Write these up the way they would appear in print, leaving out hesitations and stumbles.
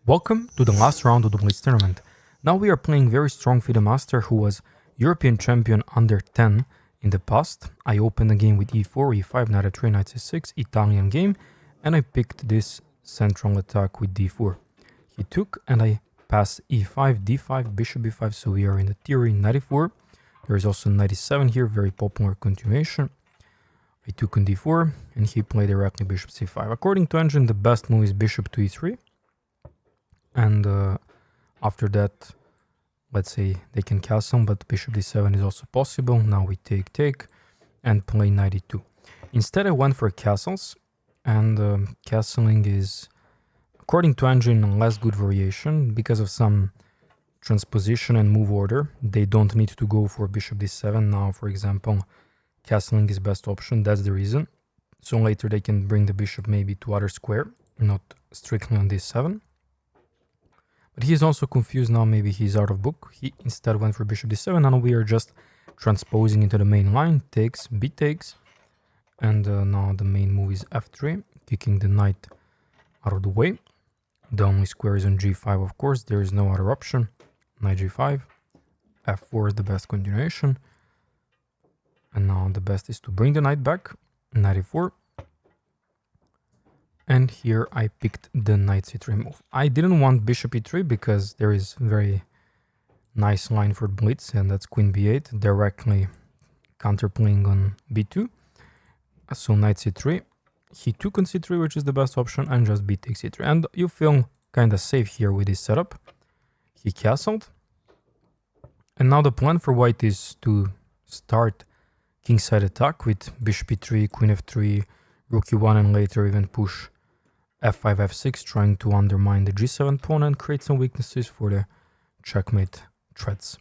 Welcome to the last round of the Blitz tournament. Now we are playing very strong FIDE Master who was European champion under 10 in the past. I opened the game with e4, e5, knight f3, knight c6, Italian game, and I picked this central attack with d4. He took and I passed e5, d5, bishop b5, so we are in the theory 94. There is also 97 here, very popular continuation. I took on d4 and he played directly bishop c5. According to engine, the best move is bishop to e3. And after that, let's say they can castle, but bishop d7 is also possible. Now we take and play knight e2. Instead, I went for castles, and castling is, according to engine, a less good variation because of some transposition and move order. They don't need to go for bishop d7 now. For example, castling is best option. That's the reason. So later they can bring the bishop maybe to other square, not strictly on d7. But he's also confused now, maybe he's out of book. He instead went for bishop d7, and we are just transposing into the main line, takes, b takes. And now the main move is f3, kicking the knight out of the way. The only square is on g5, of course, there is no other option. Knight g5, f4 is the best continuation. And now the best is to bring the knight back, knight e4. And here I picked the knight c3 move. I didn't want bishop e3 because there is very nice line for blitz, and that's queen b8, directly counterplaying on b2. So knight c3, he took on c3, which is the best option, and just b takes c3. And you feel kind of safe here with this setup. He castled. And now the plan for white is to start kingside attack with bishop e3, queen f3, rook e1, and later even push f5, f6, trying to undermine the g7 pawn and create some weaknesses for the checkmate threats.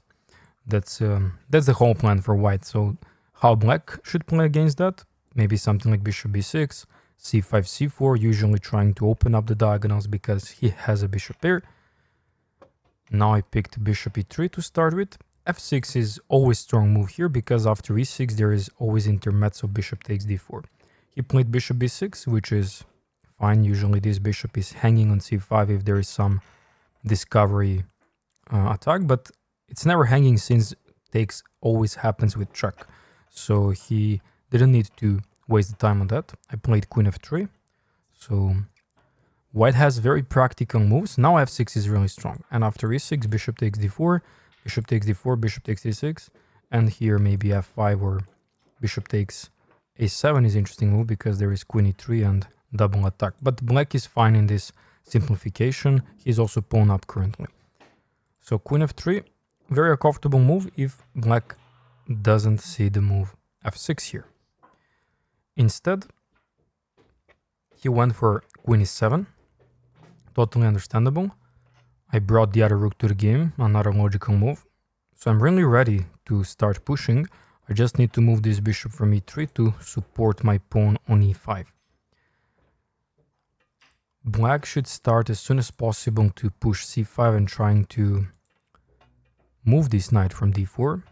That's the whole plan for white. So how black should play against that? Maybe something like bishop b6, c5, c4, usually trying to open up the diagonals because he has a bishop pair. Now I picked bishop e3 to start with. f6 is always strong move here because after e6 there is always intermezzo, bishop takes d4. He played bishop b6, which is fine. Usually this bishop is hanging on c5 if there is some discovery attack, but it's never hanging since takes always happens with check. So he didn't need to waste the time on that. I played queen f3. So white has very practical moves. Now f6 is really strong. And after e6, bishop takes d4, bishop takes d4, bishop takes e6. And here maybe f5 or bishop takes a7 is interesting move because there is queen e3 and double attack. But black is fine in this simplification. He's also pawn up currently. So queen f3, very comfortable move if black doesn't see the move f6 here. Instead, he went for queen e7. Totally understandable. I brought the other rook to the game, another logical move. So I'm really ready to start pushing. I just need to move this bishop from e3 to support my pawn on e5. Black should start as soon as possible to push c5 and trying to move this knight from d4.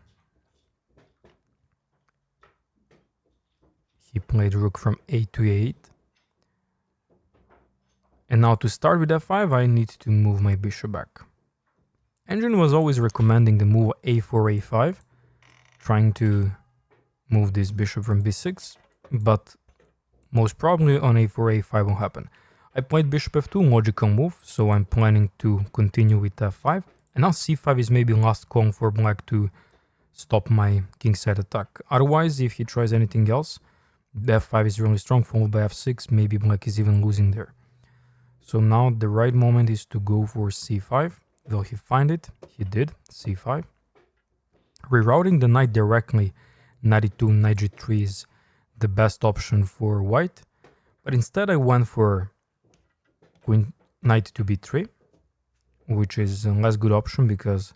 He played rook from a to a8. And now to start with f5, I need to move my bishop back. Engine was always recommending the move a4, a5, trying to move this bishop from b6, but most probably on a4, a5 will happen. I played bishop f2, logical move, so I'm planning to continue with f5. And now c5 is maybe last call for black to stop my kingside attack. Otherwise, if he tries anything else, the f5 is really strong, followed by f6, maybe black is even losing there. So now the right moment is to go for c5. Will he find it? He did, c5. Rerouting the knight directly, knight e2, knight g3 is the best option for white. But instead I went for queen knight to b3, which is a less good option because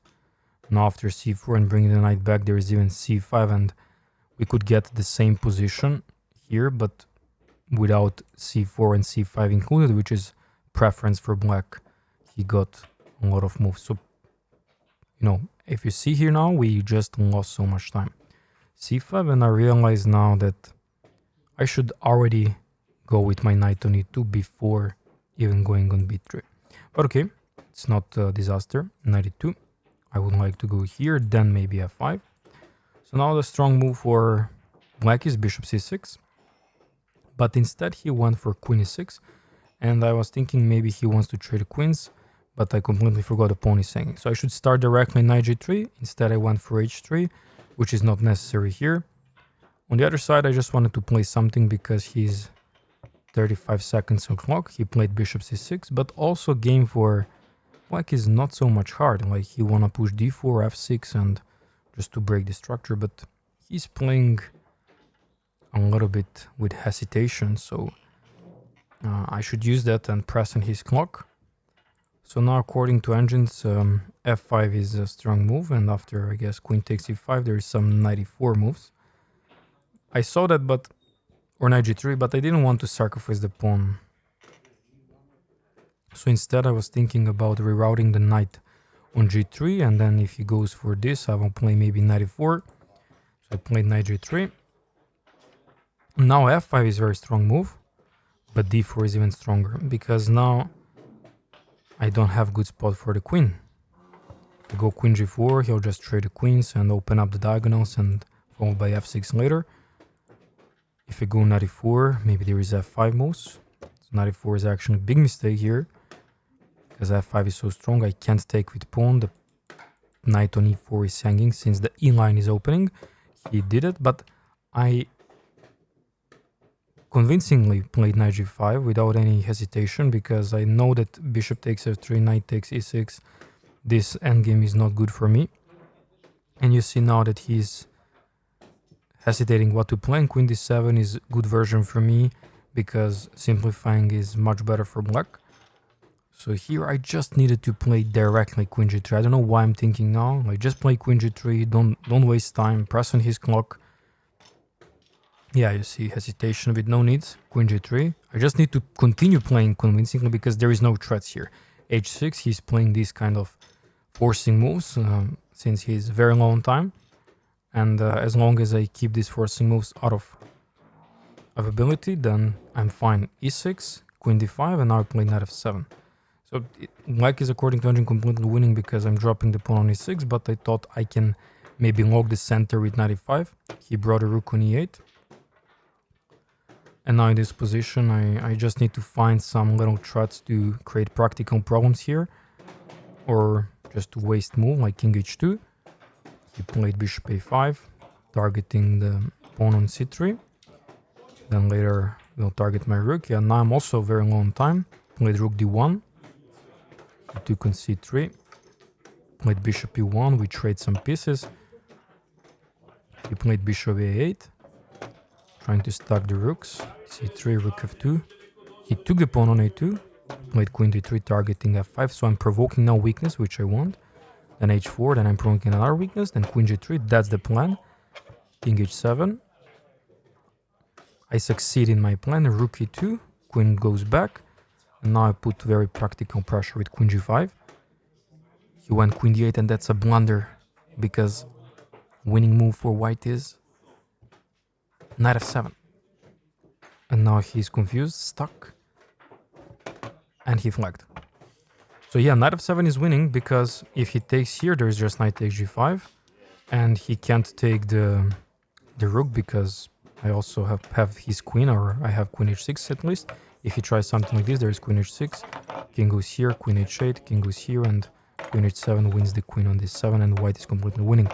now after c4 and bringing the knight back, there is even c5, and we could get the same position here, but without c4 and c5 included, which is preference for black. He got a lot of moves. So, if you see here now, we just lost so much time. c5, and I realize now that I should already go with my knight on e2 before even going on b3. But okay, it's not a disaster. 92. I would like to go here, then maybe f5. So now the strong move for black is bishop c6. But instead he went for queen e6. And I was thinking maybe he wants to trade queens, but I completely forgot the pawn is hanging. So I should start directly knight g3. Instead I went for h3, which is not necessary here. On the other side, I just wanted to play something because he's 35 seconds on clock. He played bishop c6, but also game for black is not so much hard. Like he wanna push d4, f6, and just to break the structure, but he's playing a little bit with hesitation, so I should use that and press on his clock. So now according to engines, f5 is a strong move, and after I guess queen takes e5 there is some 94 moves. I saw that, but or knight g3, but I didn't want to sacrifice the pawn. So instead I was thinking about rerouting the knight on g3, and then if he goes for this I will play maybe knight e4. So I played knight g3. Now f5 is a very strong move, but d4 is even stronger because now I don't have good spot for the queen. If I go queen g4, he'll just trade the queens and open up the diagonals, and followed by f6 later. If I go knight e4, maybe there is f5 moves. So knight e4 is actually a big mistake here because f5 is so strong. I can't take with pawn. The knight on e4 is hanging since the e line is opening. He did it, but I convincingly played knight g5 without any hesitation because I know that bishop takes f3, knight takes e6. This endgame is not good for me. And you see now that he's hesitating what to play, and queen d7 is a good version for me because simplifying is much better for black. So here I just needed to play directly queen g3. I don't know why I'm thinking now, like just play queen g3, don't waste time, press on his clock. Yeah, you see hesitation with no needs, queen g3. I just need to continue playing convincingly because there is no threats here. h6, he's playing these kind of forcing moves since he's very low on time. And as long as I keep these forcing moves out of ability, then I'm fine. e6, queen d5, and now I play knight f7. So black is according to engine completely winning because I'm dropping the pawn on e6, but I thought I can maybe lock the center with knight e5. He brought a rook on e8. And now in this position, I just need to find some little threats to create practical problems here. Or just to waste move like king h2. He played bishop a5, targeting the pawn on c3. Then later we'll target my rook. Yeah, now I'm also very low on time. Played rook d1. He took on c3. Played bishop e1, we trade some pieces. He played bishop a8. Trying to stack the rooks. c3, rook f2. He took the pawn on a2. Played queen d3, targeting f5. So I'm provoking now weakness, which I want. Then h4, then I'm provoking another weakness. Then queen g3, that's the plan. King h7. I succeed in my plan. Rook e2. Queen goes back. And now I put very practical pressure with queen g5. He went queen d8, and that's a blunder. Because winning move for white is knight f7. And now he's confused, stuck. And he flagged. So yeah, knight f7 is winning because if he takes here, there's just knight takes g5. And he can't take the rook because I also have his queen, or I have queen h6 at least. If he tries something like this, there's queen h6. King goes here, queen h8, king goes here, and queen h7 wins the queen on this 7, and white is completely winning.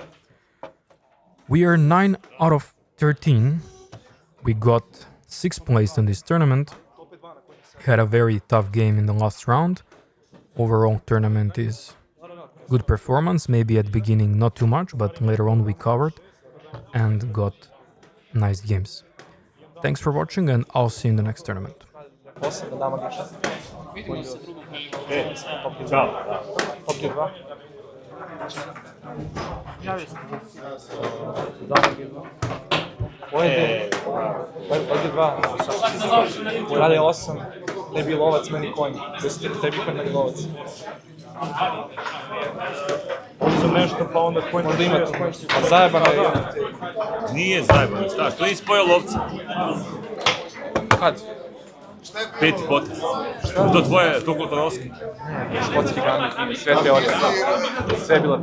We are 9 out of 13. We got 6th place in this tournament. Had a very tough game in the last round. Overall tournament is good performance. Maybe at the beginning not too much, but later on we covered and got nice games. Thanks for watching, and I'll see you in the next tournament. Ovdje dva. Dalje 8. Tebi lovac, meni konj. Tebi konj, meni lovac. Sam nešto, pa onda konj. Onda ima to. A zajebano je. Nije zajebano, šta? To nisi pojao lovca. Kad? Peti potez. To tvoje, to Glutonovski. Škotski gambit, sve teorija. Sve je bila